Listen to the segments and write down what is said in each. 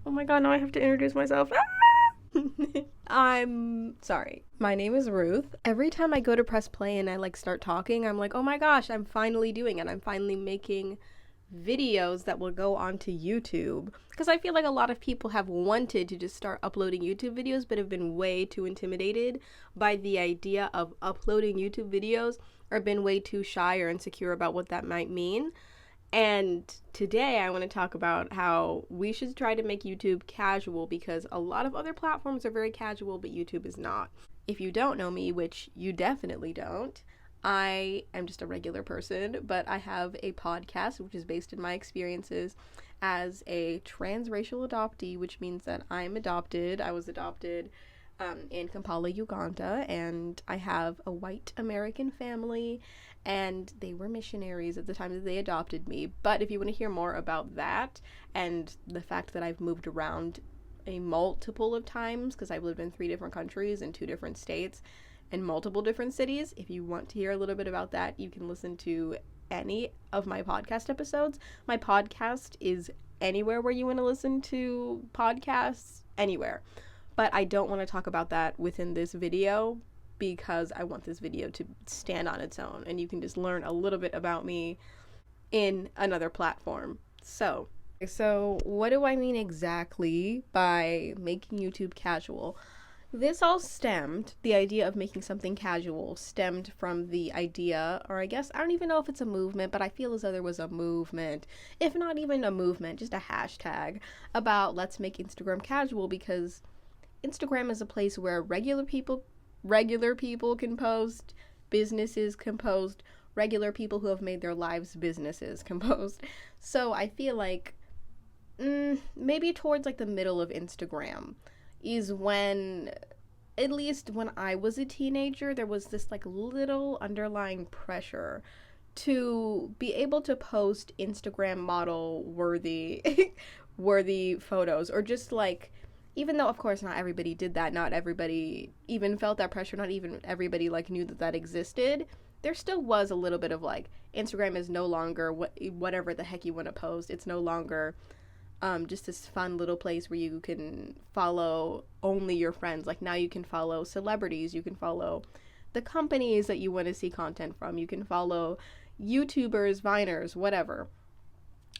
Oh my god, now I have to introduce myself. I'm sorry. My name is Ruth. Every time I go to press play and I start talking, I'm like, oh my gosh, I'm finally doing it. I'm finally making videos that will go onto YouTube. Because I feel like a lot of people have wanted to just start uploading YouTube videos, but have been way too intimidated by the idea of uploading YouTube videos, or been way too shy or insecure about what that might mean. And today I want to talk about how we should try to make YouTube casual, because a lot of other platforms are very casual, but YouTube is not. If you don't know me, which you definitely don't, I am just a regular person, but I have a podcast which is based in my experiences as a transracial adoptee, which means that I'm adopted. I was adopted in Kampala, Uganda, and I have a white American family, and they were missionaries at the time that they adopted me. But if you want to hear more about that and the fact that I've moved around a multiple of times, because I've lived in 3 different countries in 2 different states and multiple different cities, if you want to hear a little bit about that, you can listen to any of my podcast episodes. My podcast is anywhere where you want to listen to podcasts, anywhere. But I don't want to talk about that within this video, because I want this video to stand on its own and you can just learn a little bit about me in another platform. So what do I mean exactly by making YouTube casual? This all the idea of making something casual stemmed from the idea, or I guess, I don't even know if it's a movement, but I feel as though there was a movement, if not even a movement, just a hashtag about let's make Instagram casual, because Instagram is a place where regular people can post, businesses can post, regular people who have made their lives businesses can post. So I feel like maybe towards the middle of Instagram is when, at least when I was a teenager, there was this little underlying pressure to be able to post Instagram model worthy photos, or just even though of course not everybody did that, not everybody even felt that pressure, not even everybody knew that existed, there still was a little bit of Instagram is no longer whatever the heck you want to post. It's no longer just this fun little place where you can follow only your friends. Now you can follow celebrities, you can follow the companies that you want to see content from, you can follow YouTubers, Viners, whatever.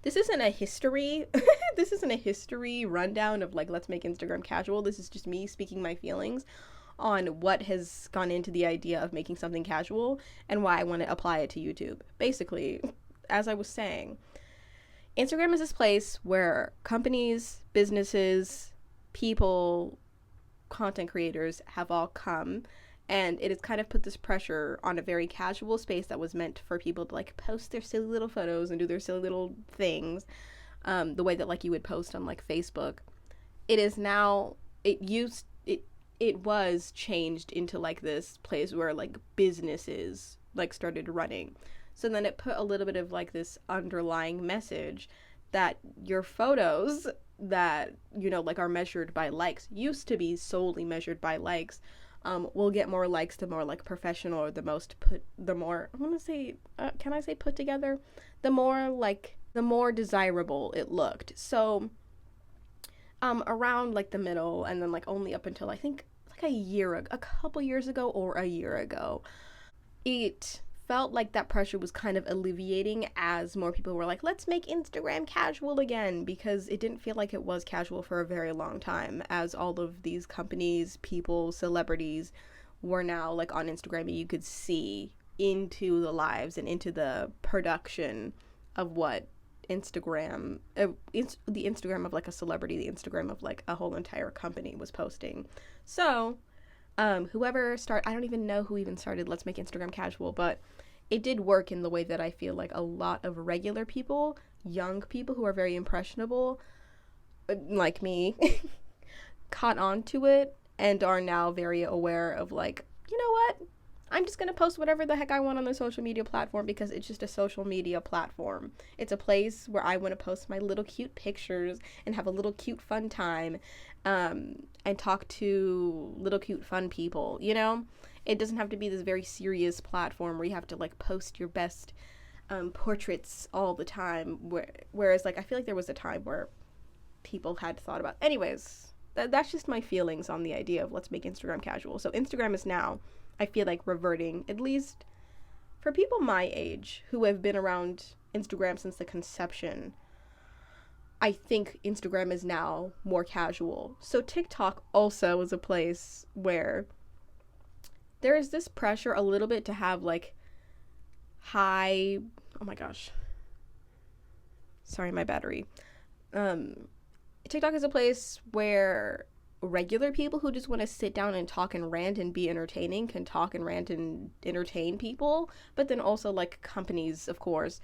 This isn't a history rundown of let's make Instagram casual. This is just me speaking my feelings on what has gone into the idea of making something casual and why I want to apply it to YouTube. Basically, as I was saying, Instagram is this place where companies, businesses, people, content creators have all come, and it has kind of put this pressure on a very casual space that was meant for people to post their silly little photos and do their silly little things, the way that you would post on Facebook. It is now, it was changed into this place where businesses started running. So then it put a little bit of this underlying message that your photos that are measured by likes, used to be solely measured by likes, will get more likes the more professional, or the more, I want to say, can I say put together? The more desirable it looked. So around the middle, and then only up until I think a couple years ago or a year ago, it felt like that pressure was kind of alleviating as more people were let's make Instagram casual again, because it didn't feel like it was casual for a very long time, as all of these companies, people, celebrities were now on Instagram, and you could see into the lives and into the production of what Instagram, the Instagram of a celebrity, the Instagram of a whole entire company was posting. So whoever started, I don't even know who even started Let's Make Instagram Casual, but it did work in the way that I feel a lot of regular people, young people who are very impressionable, like me, caught on to it and are now very aware of you know what? I'm just going to post whatever the heck I want on the social media platform, because it's just a social media platform. It's a place where I want to post my little cute pictures and have a little cute fun time, and talk to little cute fun people, It doesn't have to be this very serious platform where you have to post your best portraits all the time. Whereas I feel like there was a time where people had thought about. Anyways, that's just my feelings on the idea of let's make Instagram casual. So Instagram is now, I feel like, reverting, at least for people my age who have been around Instagram since the conception. I think Instagram is now more casual. So TikTok also is a place where there is this pressure a little bit to have like high, oh my gosh, sorry, my battery. TikTok is a place where regular people who just want to sit down and talk and rant and be entertaining can talk and rant and entertain people, but then also like companies, of course,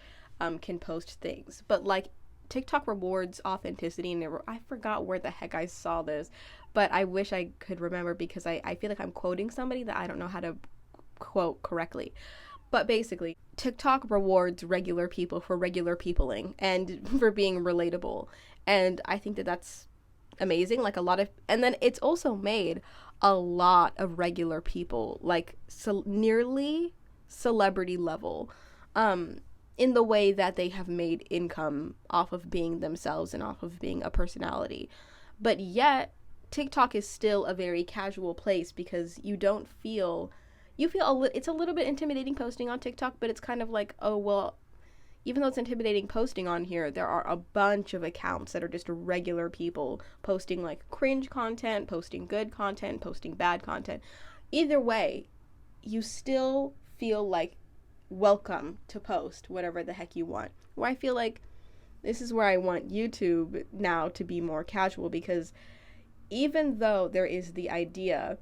can post things. But like TikTok rewards authenticity, and I forgot where the heck I saw this, but I wish I could remember because I feel like I'm quoting somebody that I don't know how to quote correctly. But basically, TikTok rewards regular people for regular peopling and for being relatable. And I think that that's amazing. Like a lot of, and then it's also made a lot of regular people, like nearly celebrity level, in the way that they have made income off of being themselves and off of being a personality. But yet, TikTok is still a very casual place because you feel it's a little bit intimidating posting on TikTok, but it's kind of like, oh, well, even though it's intimidating posting on here, there are a bunch of accounts that are just regular people posting like cringe content, posting good content, posting bad content. Either way, you still feel like welcome to post whatever the heck you want. Where I feel like this is where I want YouTube now to be more casual, because even though there is the idea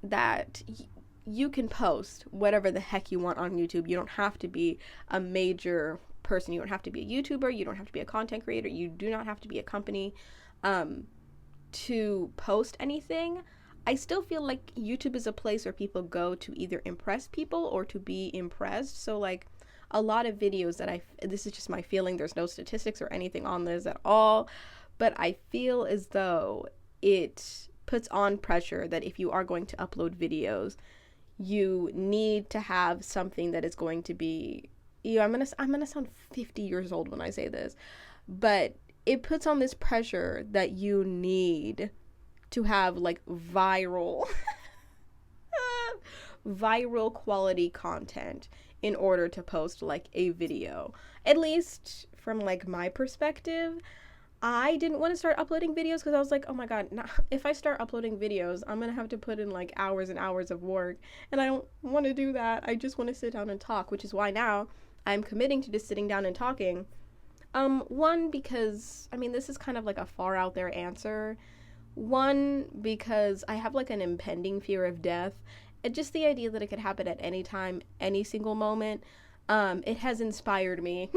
that you can post whatever the heck you want on YouTube, you don't have to be a major person, you don't have to be a YouTuber, you don't have to be a content creator, you do not have to be a company to post anything. I still feel like YouTube is a place where people go to either impress people or to be impressed. So like a lot of videos that this is just my feeling, there's no statistics or anything on this at all, but I feel as though it puts on pressure that if you are going to upload videos, you need to have something that is going to be, I'm gonna sound 50 years old when I say this, but it puts on this pressure that you need to have like viral quality content in order to post like a video. At least from like my perspective, I didn't want to start uploading videos because I was like, oh my god, if I start uploading videos, I'm gonna have to put in like hours and hours of work, and I don't want to do that. I just want to sit down and talk, which is why now I'm committing to just sitting down and talking. One, because I mean, this is kind of like a far out there answer. One, because I have like an impending fear of death, and just the idea that it could happen at any time, any single moment. It has inspired me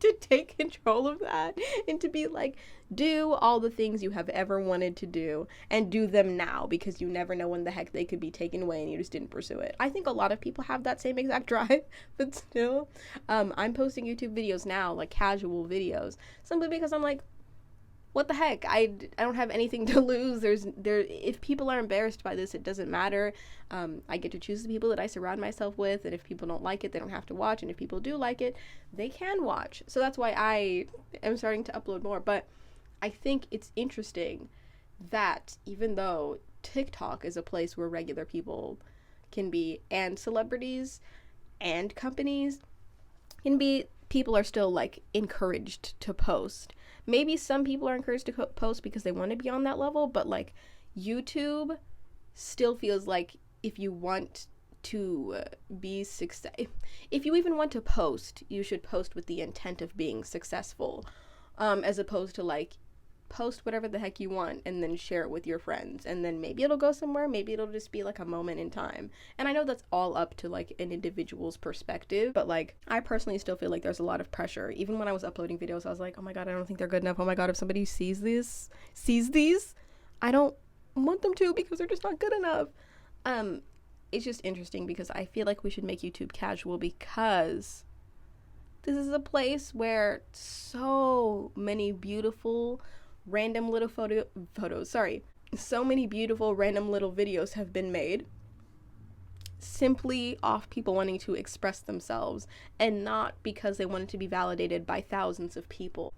to take control of that and to be like, do all the things you have ever wanted to do and do them now, because you never know when the heck they could be taken away and you just didn't pursue it. I think a lot of people have that same exact drive, but still, I'm posting YouTube videos now, like casual videos, simply because I'm like, what the heck? I don't have anything to lose. If people are embarrassed by this, it doesn't matter. I get to choose the people that I surround myself with, and if people don't like it, they don't have to watch, and if people do like it, they can watch. So that's why I am starting to upload more. But I think it's interesting that even though TikTok is a place where regular people can be, and celebrities and companies can be, people are still like encouraged to post. Maybe some people are encouraged to post because they want to be on that level, but like YouTube still feels like if you want to be if you even want to post, you should post with the intent of being successful, as opposed to like post whatever the heck you want and then share it with your friends, and then maybe it'll go somewhere, maybe it'll just be like a moment in time. And I know that's all up to like an individual's perspective, but like I personally still feel like there's a lot of pressure. Even when I was uploading videos, I was like, oh my god, I don't think they're good enough. Oh my god, if somebody sees these, I don't want them to, because they're just not good enough. It's just interesting because I feel like we should make YouTube casual, because this is a place where so many beautiful random little so many beautiful random little videos have been made simply off people wanting to express themselves, and not because they wanted to be validated by thousands of people.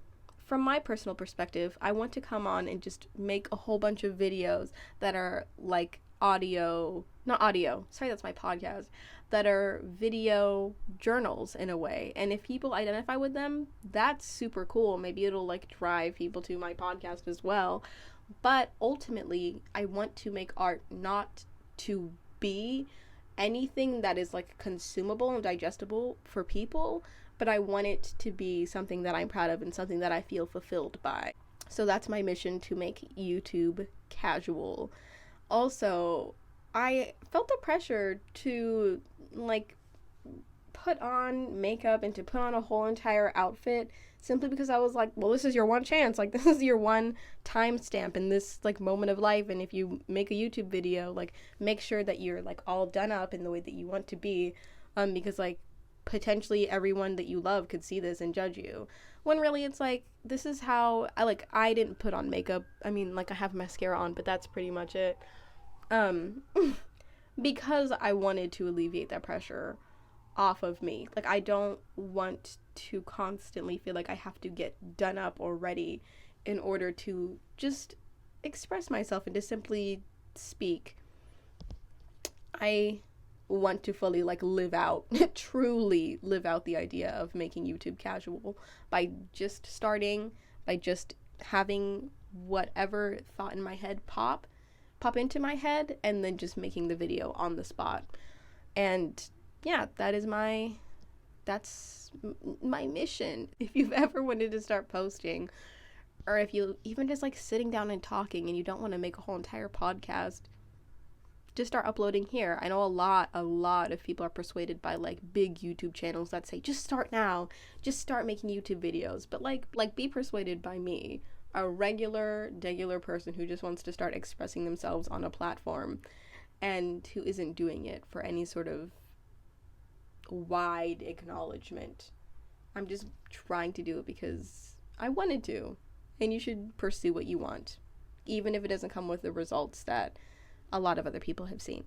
from my personal perspective, I want to come on and just make a whole bunch of videos that are like not audio, sorry, that's my podcast, that are video journals in a way. And if people identify with them, that's super cool. Maybe it'll like drive people to my podcast as well. But ultimately, I want to make art not to be anything that is like consumable and digestible for people, but I want it to be something that I'm proud of and something that I feel fulfilled by. So that's my mission, to make YouTube casual. Also, I felt the pressure to like put on makeup and to put on a whole entire outfit simply because I was like, well, this is your one chance. Like, this is your one timestamp in this like moment of life. And if you make a YouTube video, like, make sure that you're like all done up in the way that you want to be, because like potentially everyone that you love could see this and judge you. When really it's like, this is how I didn't put on makeup. I mean, like, I have mascara on, but that's pretty much it. Because I wanted to alleviate that pressure off of me. Like, I don't want to constantly feel like I have to get done up or ready in order to just express myself and to simply speak. I want to fully like live out, truly live out the idea of making YouTube casual by just starting, by just having whatever thought in my head pop into my head, and then just making the video on the spot. And yeah, that's my mission. If you've ever wanted to start posting, or if you even just like sitting down and talking and you don't want to make a whole entire podcast, just start uploading here. I know a lot of people are persuaded by like big YouTube channels that say, just start now, just start making YouTube videos. But like be persuaded by me, a regular person who just wants to start expressing themselves on a platform and who isn't doing it for any sort of wide acknowledgement. I'm just trying to do it because I wanted to, and you should pursue what you want, even if it doesn't come with the results that a lot of other people have seen.